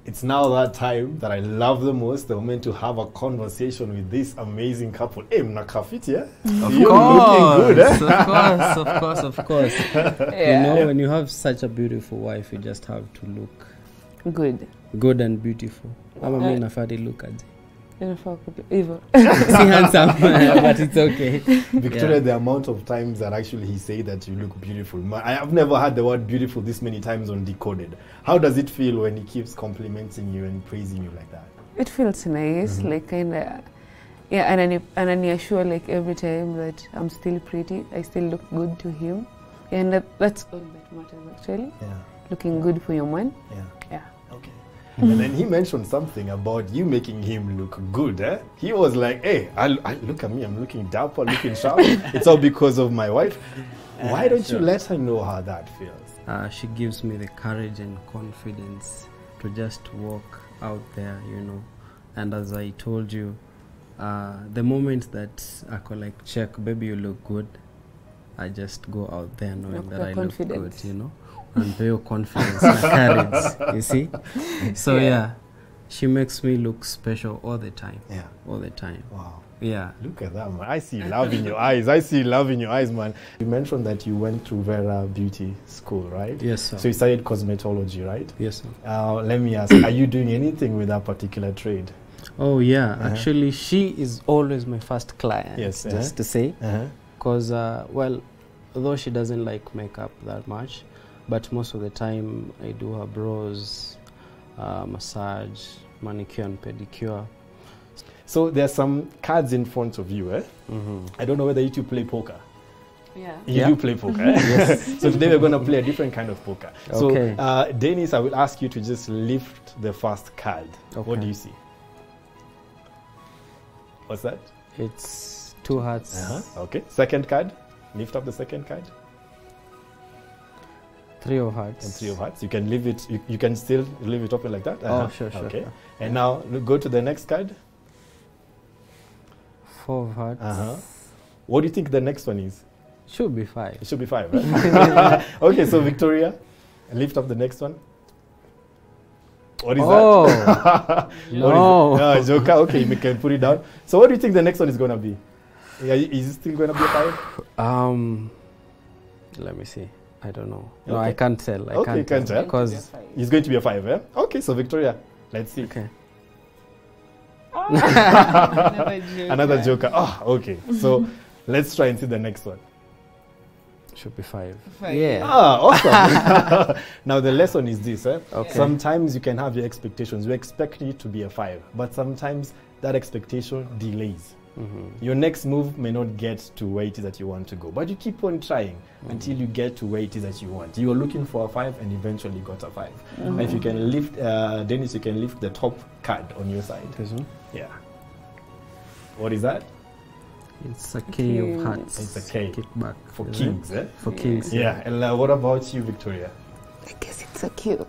It's now that time that I love the most, the moment to have a conversation with this amazing couple. Hey, mnakafiti, yeah? You're looking good, eh? Of course. Yeah. You know, when you have such a beautiful wife, you just have to look Good. and beautiful. I'm a nafadi look at Evil. See handsome, but it's okay. Victoria, the amount of times that actually he say that you look beautiful. I have never heard the word beautiful this many times on Decoded. How does it feel when he keeps complimenting you and praising you like that? It feels nice, like kind of, yeah, and I assure like every time that I'm still pretty, I still look good to him, and that's all that matters actually. Yeah. Looking good for your man. Yeah. Yeah. Okay. And then he mentioned something about you making him look good. Eh? He was like, hey, I look at me, I'm looking dapper, looking sharp. It's all because of my wife. Why don't you let her know how that feels? She gives me the courage and confidence to just walk out there, you know. And as I told you, the moment that I could like check, baby, you look good, I just go out there knowing that I look good, you know. And very confidence and courage, you see. So yeah, she makes me look special all the time. Yeah, all the time. Wow. Yeah. Look at that, man. I see love in your eyes. I see love in your eyes, man. You mentioned that you went to Vera Beauty School, right? Yes, sir. So you studied cosmetology, right? Yes, sir. Let me ask, are you doing anything with that particular trade? Oh yeah, actually she is always my first client. Yes, just to say, because well, although she doesn't like makeup that much, but most of the time I do her brows, massage, manicure and pedicure. So there's some cards in front of you, eh? I don't know whether you two play poker. Yeah. You do play poker, eh? Yes. So today we're going to play a different kind of poker. Okay. So, Dennis, I will ask you to just lift the first card. Okay. What do you see? What's that? It's 2 hearts. Okay. Second card. Lift up the second card. 3 of hearts. And 3 of hearts. You can leave it. You can still leave it open like that. Oh, sure. Okay. And now go to the next card. 4 of hearts. What do you think the next one is? Should be 5. It should be 5, right? Okay, so Victoria, lift up the next one. What is that? No. No, Joker. Okay, you can put it down. So what do you think the next one is going to be? Yeah, is it still going to be a 5? Let me see. I don't know. No, I can't tell. I can't tell. Because it's going to be a 5, eh? Okay, so Victoria, let's see. Okay. Another joker. Oh, okay. So let's try and see the next one. Should be 5. Yeah. Awesome. Now the lesson is this, eh? Okay. Sometimes you can have your expectations. You expect it to be a 5, but sometimes that expectation delays. Your next move may not get to where it is that you want to go, but you keep on trying until you get to where it is that you want. You were looking for a 5 and eventually got a 5. Now if you can lift, Dennis, you can lift the top card on your side. Yeah. What is that? It's a K of hearts. It's a K. Kick back. For kings, eh? For kings. Yeah. And what about you, Victoria? I guess it's a Q.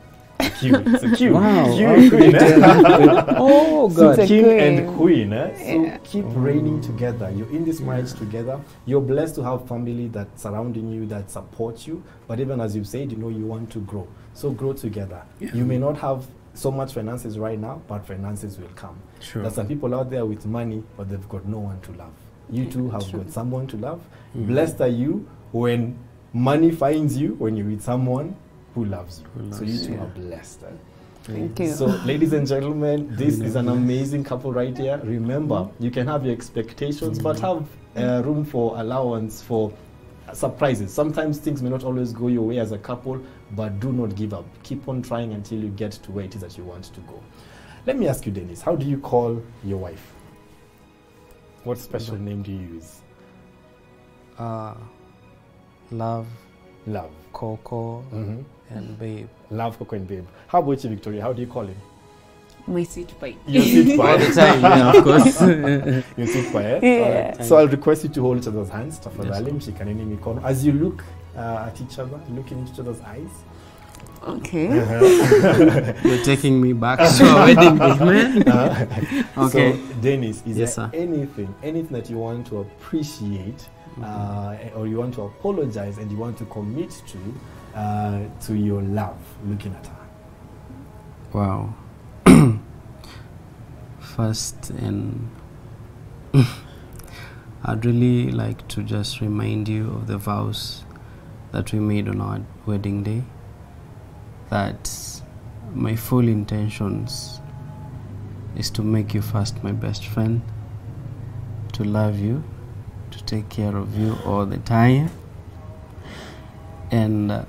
Q. It's a Q. Wow. Q and queen, eh? Oh, So God. king queen. and queen, eh? So keep reigning together. You're in this marriage together. You're blessed to have family that's surrounding you, that supports you. But even as you said, you know, you want to grow. So grow together. You may not have so much finances right now, but finances will come. Sure. There's some people out there with money, but they've got no one to love. You too have got someone to love. Blessed are you when money finds you, when you're with someone who loves you. So you two are blessed. Eh? Thank you. So, ladies and gentlemen, this is an amazing couple right here. Remember, you can have your expectations, but have room for allowance for surprises. Sometimes things may not always go your way as a couple, but do not give up. Keep on trying until you get to where it is that you want to go. Let me ask you, Dennis, how do you call your wife? What special name do you use? Love, Love. Coco, and Babe. Love, Coco, and Babe. How about you, Victoria? How do you call him? My sweet pie. Your sweet pie. All the time, yeah, of course. Your sweet pie, eh? Yeah. So I'll request you to hold each other's hands. Tafadhali, mshikaneni mikono. As you look at each other, look in each other's eyes. Okay. You're taking me back to a wedding day, man. Okay. So, Dennis, is Yes, there sir. anything that you want to appreciate or you want to apologize and you want to commit to your love looking at her? Wow. first, and I'd really like to just remind you of the vows that we made on our wedding day, that my full intentions is to make you first my best friend, to love you, to take care of you all the time, and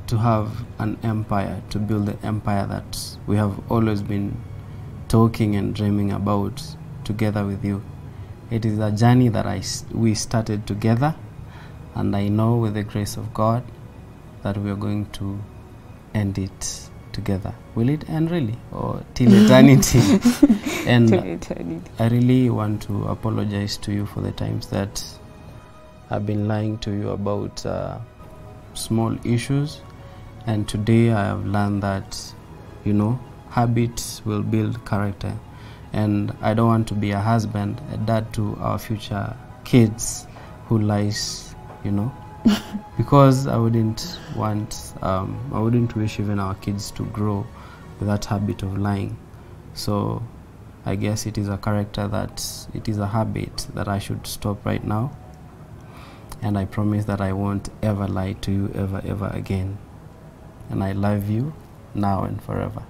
to have an empire, to build the empire that we have always been talking and dreaming about together with you. It is a journey that we started together, and I know with the grace of God that we are going to end it together. Will it end really, or till eternity? And Till eternity. I really want to apologize to you for the times that I've been lying to you about small issues, and today I have learned that, you know, habits will build character, and I don't want to be a husband, a dad to our future kids who lies, you know, because I wouldn't want, I wouldn't wish even our kids to grow with that habit of lying. So I guess it is a character that, it is a habit that I should stop right now, and I promise that I won't ever lie to you ever again. And I love you now and forever.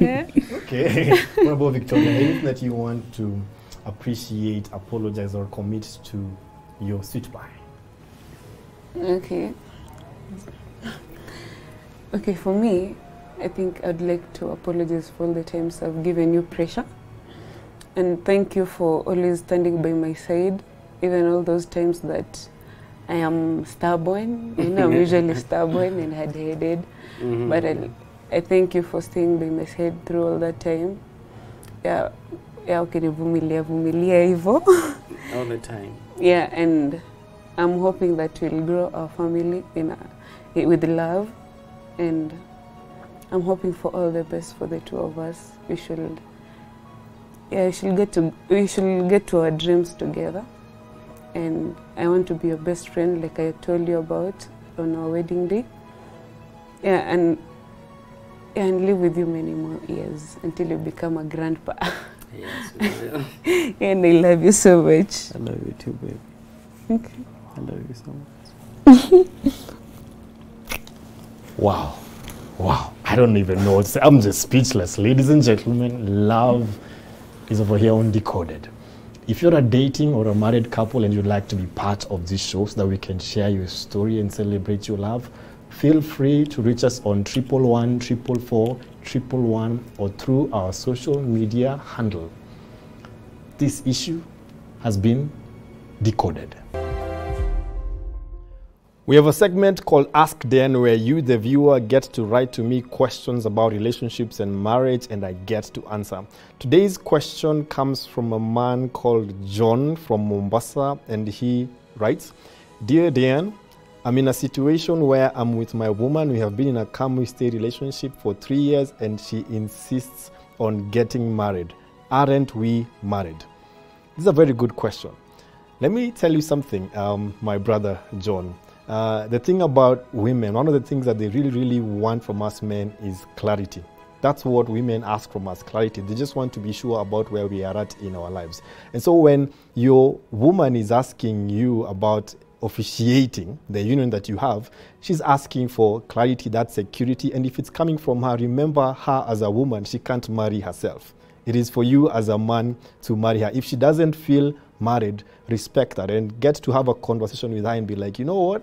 Yeah. Okay. What about Victoria? Anything that you want to appreciate, apologize, or commit to your sweet pie? Okay. Okay, for me, I think I'd like to apologize for all the times I've given you pressure. And thank you for always standing by my side, even all those times that I am stubborn. You know, I'm usually stubborn and hard-headed. But I thank you for staying by my side through all that time. Yeah, ukinivumilia hivyo. All the time. Yeah, and I'm hoping that we'll grow our family with love, and I'm hoping for all the best for the two of us. We should get to our dreams together, and I want to be your best friend, like I told you about on our wedding day. Yeah, and live with you many more years until you become a grandpa. Yes, we will. And I love you so much. I love you too, baby. Okay. I love you so much. Wow. Wow. I don't even know what to say. I'm just speechless. Ladies and gentlemen, love is over here on Decoded. If you're a dating or a married couple and you'd like to be part of this show so that we can share your story and celebrate your love, feel free to reach us on 111 444 111 or through our social media handle. This issue has been decoded. We have a segment called Ask Dan, where you, the viewer, get to write to me questions about relationships and marriage, and I get to answer. Today's question comes from a man called John from Mombasa, and he writes, "Dear Dan, I'm in a situation where I'm with my woman. We have been in a come-we-stay relationship for 3 years, and she insists on getting married. Aren't we married?" This is a very good question. Let me tell you something, my brother John. The thing about women, one of the things that they really want from us men is clarity. That's what women ask from us, clarity. They just want to be sure about where we are at in our lives. And so when your woman is asking you about officiating the union that you have, she's asking for clarity, that security. And if it's coming from her, remember her as a woman, she can't marry herself. It is for you as a man to marry her. If she doesn't feel married, respect her and get to have a conversation with her and be like, you know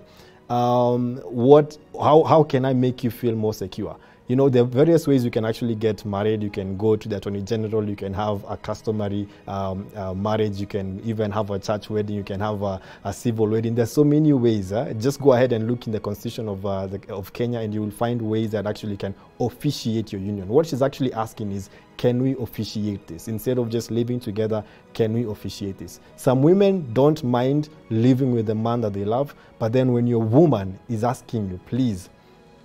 what, how can I make you feel more secure? You know, there are various ways you can actually get married. You can go to the Attorney General, you can have a customary marriage, you can even have a church wedding, you can have a civil wedding. There's so many ways. Just go ahead and look in the Constitution of Kenya, and you will find ways that actually can officiate your union. What she's actually asking is, can we officiate this? Instead of just living together, can we officiate this? Some women don't mind living with the man that they love, but then when your woman is asking you, please,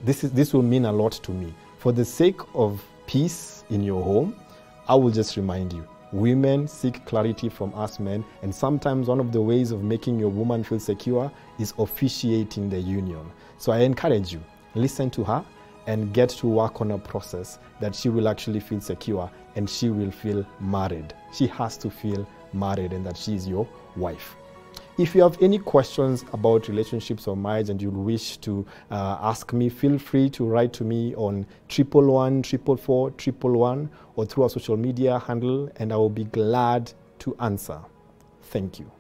this will mean a lot to me. For the sake of peace in your home, I will just remind you, women seek clarity from us men, and sometimes one of the ways of making your woman feel secure is officiating the union. So I encourage you, listen to her and get to work on a process that she will actually feel secure and she will feel married. She has to feel married and that she is your wife. If you have any questions about relationships or marriage and you wish to ask me, feel free to write to me on 111 444 111 or through our social media handle, and I will be glad to answer. Thank you.